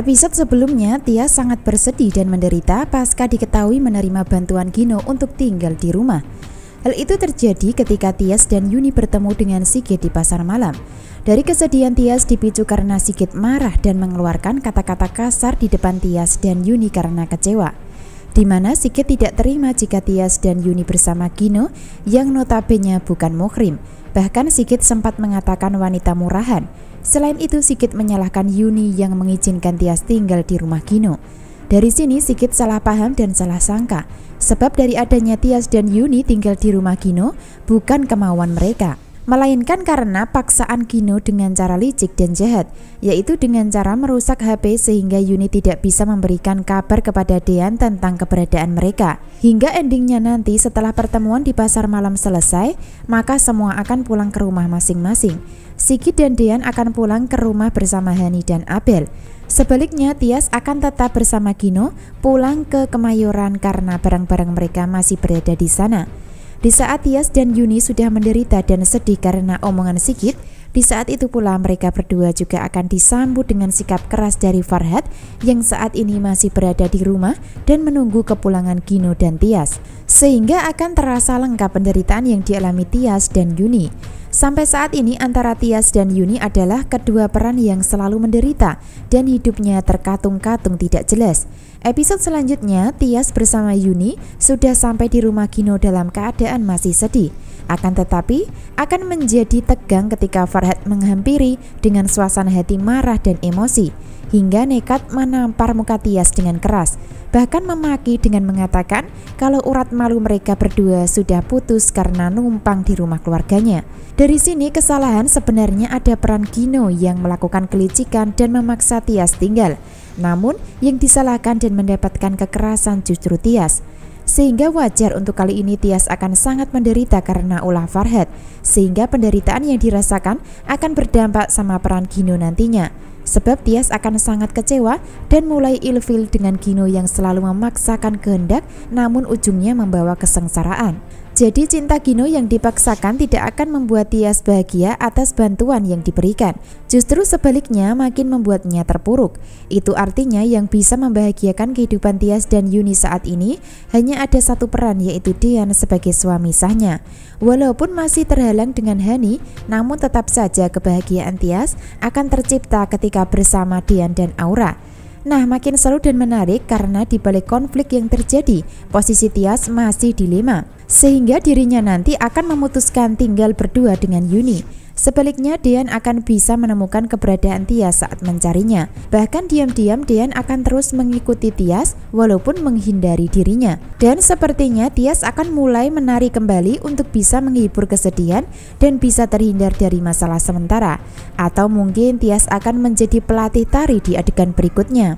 Episode sebelumnya, Tias sangat bersedih dan menderita pasca diketahui menerima bantuan Gino untuk tinggal di rumah. Hal itu terjadi ketika Tias dan Yuni bertemu dengan Sigit di pasar malam. Dari kesedihan Tias dipicu karena Sigit marah dan mengeluarkan kata-kata kasar di depan Tias dan Yuni karena kecewa. Di mana Sigit tidak terima jika Tias dan Yuni bersama Gino yang notabene bukan muhrim. Bahkan Sigit sempat mengatakan wanita murahan. Selain itu Sigit menyalahkan Yuni yang mengizinkan Tias tinggal di rumah Gino. Dari sini Sigit salah paham dan salah sangka. Sebab dari adanya Tias dan Yuni tinggal di rumah Gino bukan kemauan mereka, melainkan karena paksaan Gino dengan cara licik dan jahat, yaitu dengan cara merusak HP sehingga Yuni tidak bisa memberikan kabar kepada Dean tentang keberadaan mereka. Hingga endingnya nanti setelah pertemuan di pasar malam selesai, maka semua akan pulang ke rumah masing-masing. Sigit dan Dean akan pulang ke rumah bersama Hani dan Abel. Sebaliknya Tias akan tetap bersama Gino pulang ke Kemayoran karena barang-barang mereka masih berada di sana. Di saat Tias dan Yuni sudah menderita dan sedih karena omongan Sigit, di saat itu pula mereka berdua juga akan disambut dengan sikap keras dari Farhad yang saat ini masih berada di rumah dan menunggu kepulangan Gino dan Tias. Sehingga akan terasa lengkap penderitaan yang dialami Tias dan Yuni. Sampai saat ini antara Tias dan Yuni adalah kedua peran yang selalu menderita dan hidupnya terkatung-katung tidak jelas. Episode selanjutnya, Tias bersama Yuni sudah sampai di rumah Gino dalam keadaan masih sedih. Akan tetapi, akan menjadi tegang ketika Farhad menghampiri dengan suasana hati marah dan emosi, hingga nekat menampar muka Tias dengan keras, bahkan memaki dengan mengatakan kalau urat malu mereka berdua sudah putus karena numpang di rumah keluarganya. Dari sini kesalahan sebenarnya ada peran Gino yang melakukan kelicikan dan memaksa Tias tinggal. Namun yang disalahkan dan mendapatkan kekerasan justru Tias. Sehingga wajar untuk kali ini Tias akan sangat menderita karena ulah Farhad. Sehingga penderitaan yang dirasakan akan berdampak sama peran Gino nantinya. Sebab Tias akan sangat kecewa dan mulai ilfil dengan Gino yang selalu memaksakan kehendak namun ujungnya membawa kesengsaraan. Jadi cinta Gino yang dipaksakan tidak akan membuat Tias bahagia atas bantuan yang diberikan. Justru sebaliknya makin membuatnya terpuruk. Itu artinya yang bisa membahagiakan kehidupan Tias dan Yuni saat ini hanya ada satu peran, yaitu Dean sebagai suami sahnya. Walaupun masih terhalang dengan Hani, namun tetap saja kebahagiaan Tias akan tercipta ketika bersama Dean dan Aura. Nah, makin seru dan menarik karena di balik konflik yang terjadi, posisi Tias masih dilema, sehingga dirinya nanti akan memutuskan tinggal berdua dengan Yuni. Sebaliknya, Dean akan bisa menemukan keberadaan Tias saat mencarinya. Bahkan diam-diam Dean akan terus mengikuti Tias walaupun menghindari dirinya. Dan sepertinya Tias akan mulai menari kembali untuk bisa menghibur kesedihan dan bisa terhindar dari masalah sementara. Atau mungkin Tias akan menjadi pelatih tari di adegan berikutnya.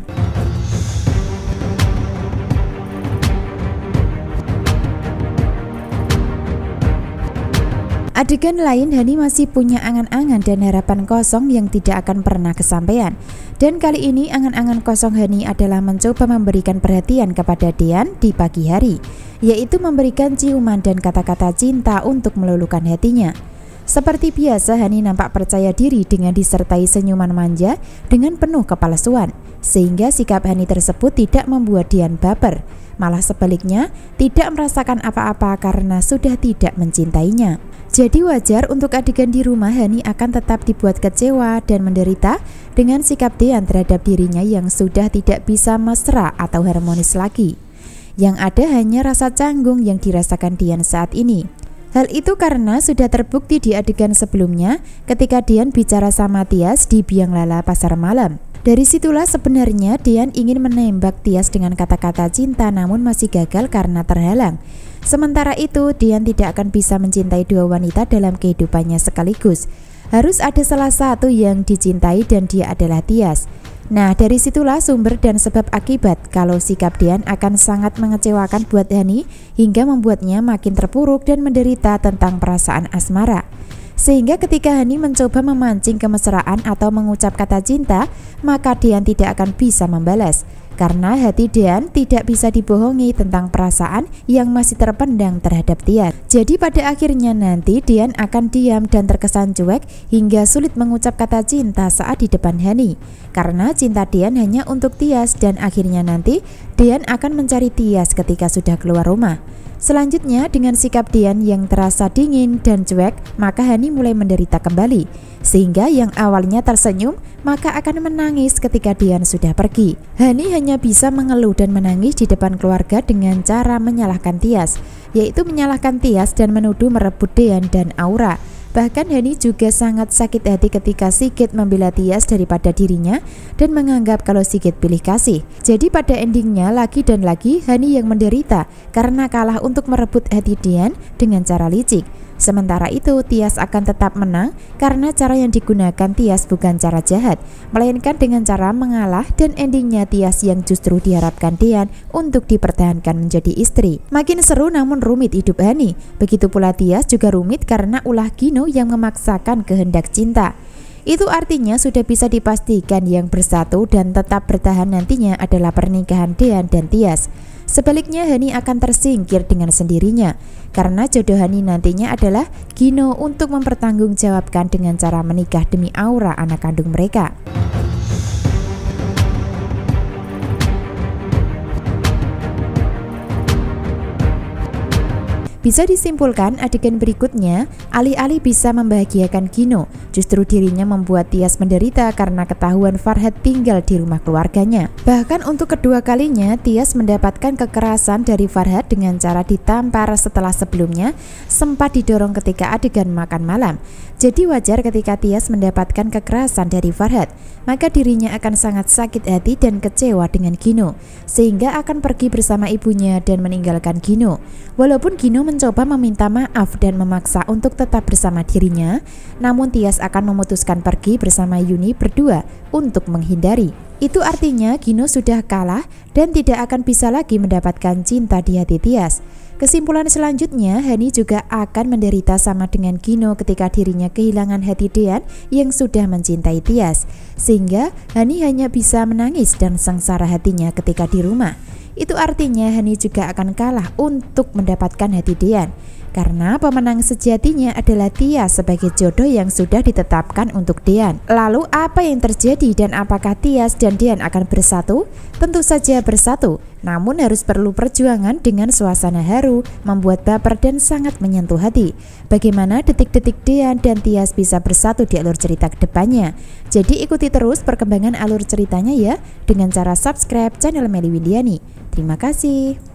Adegan lain, Hani masih punya angan-angan dan harapan kosong yang tidak akan pernah kesampaian. Dan kali ini angan-angan kosong Hani adalah mencoba memberikan perhatian kepada Dean di pagi hari, yaitu memberikan ciuman dan kata-kata cinta untuk meluluhkan hatinya. Seperti biasa, Hani nampak percaya diri dengan disertai senyuman manja dengan penuh kepalsuan, sehingga sikap Hani tersebut tidak membuat Dean baper. Malah sebaliknya, tidak merasakan apa-apa karena sudah tidak mencintainya. Jadi wajar untuk adegan di rumah Hani akan tetap dibuat kecewa dan menderita dengan sikap Dean terhadap dirinya yang sudah tidak bisa mesra atau harmonis lagi. Yang ada hanya rasa canggung yang dirasakan Dean saat ini. Hal itu karena sudah terbukti di adegan sebelumnya ketika Dean bicara sama Tias di Biang Lala pasar malam. Dari situlah sebenarnya Dean ingin menembak Tias dengan kata-kata cinta namun masih gagal karena terhalang. Sementara itu Dean tidak akan bisa mencintai dua wanita dalam kehidupannya sekaligus. Harus ada salah satu yang dicintai dan dia adalah Tias. Nah, dari situlah sumber dan sebab akibat kalau sikap Dean akan sangat mengecewakan buat Hani hingga membuatnya makin terpuruk dan menderita tentang perasaan asmara. Sehingga ketika Hani mencoba memancing kemesraan atau mengucap kata cinta, maka Dean tidak akan bisa membalas. karena hati Dean tidak bisa dibohongi tentang perasaan yang masih terpendam terhadap Tias. Jadi pada akhirnya nanti Dean akan diam dan terkesan cuek hingga sulit mengucap kata cinta saat di depan Hani, karena cinta Dean hanya untuk Tias dan akhirnya nanti Dean akan mencari Tias ketika sudah keluar rumah. Selanjutnya dengan sikap Dean yang terasa dingin dan cuek, maka Hani mulai menderita kembali. Sehingga yang awalnya tersenyum, maka akan menangis ketika Dean sudah pergi. Hani hanya bisa mengeluh dan menangis di depan keluarga dengan cara menyalahkan Tias, yaitu menyalahkan Tias dan menuduh merebut Dean dan Aura. Bahkan Hani juga sangat sakit hati ketika Sigit membela Tias daripada dirinya dan menganggap kalau Sigit pilih kasih. Jadi pada endingnya lagi dan lagi Hani yang menderita karena kalah untuk merebut hati Dean dengan cara licik. Sementara itu Tias akan tetap menang karena cara yang digunakan Tias bukan cara jahat, melainkan dengan cara mengalah, dan endingnya Tias yang justru diharapkan Dean untuk dipertahankan menjadi istri. Makin seru namun rumit hidup Hani. Begitu pula Tias juga rumit karena ulah Gino yang memaksakan kehendak cinta. Itu artinya sudah bisa dipastikan yang bersatu dan tetap bertahan nantinya adalah pernikahan Dean dan Tias. Sebaliknya Hani akan tersingkir dengan sendirinya karena jodoh Hani nantinya adalah Gino untuk mempertanggungjawabkan dengan cara menikah demi Aura, anak kandung mereka. Bisa disimpulkan adegan berikutnya, alih-alih bisa membahagiakan Gino, justru dirinya membuat Tias menderita karena ketahuan Farhat tinggal di rumah keluarganya. Bahkan untuk kedua kalinya, Tias mendapatkan kekerasan dari Farhat dengan cara ditampar setelah sebelumnya sempat didorong ketika adegan makan malam. Jadi wajar ketika Tias mendapatkan kekerasan dari Farhat, maka dirinya akan sangat sakit hati dan kecewa dengan Gino, sehingga akan pergi bersama ibunya dan meninggalkan Gino. Walaupun Gino mencoba meminta maaf dan memaksa untuk tetap bersama dirinya, namun Tias akan memutuskan pergi bersama Yuni berdua untuk menghindari. Itu artinya Gino sudah kalah dan tidak akan bisa lagi mendapatkan cinta di hati Tias. Kesimpulan selanjutnya, Hani juga akan menderita sama dengan Gino ketika dirinya kehilangan hati Dean yang sudah mencintai Tias, sehingga Hani hanya bisa menangis dan sengsara hatinya ketika di rumah. Itu artinya Hani juga akan kalah untuk mendapatkan hati Dean, karena pemenang sejatinya adalah Tias sebagai jodoh yang sudah ditetapkan untuk Dean. Lalu apa yang terjadi dan apakah Tias dan Dean akan bersatu? Tentu saja bersatu, namun harus perlu perjuangan dengan suasana haru, membuat baper dan sangat menyentuh hati. Bagaimana detik-detik Dean dan Tias bisa bersatu di alur cerita kedepannya? Jadi ikuti terus perkembangan alur ceritanya ya, dengan cara subscribe channel Melly Windiani. Terima kasih.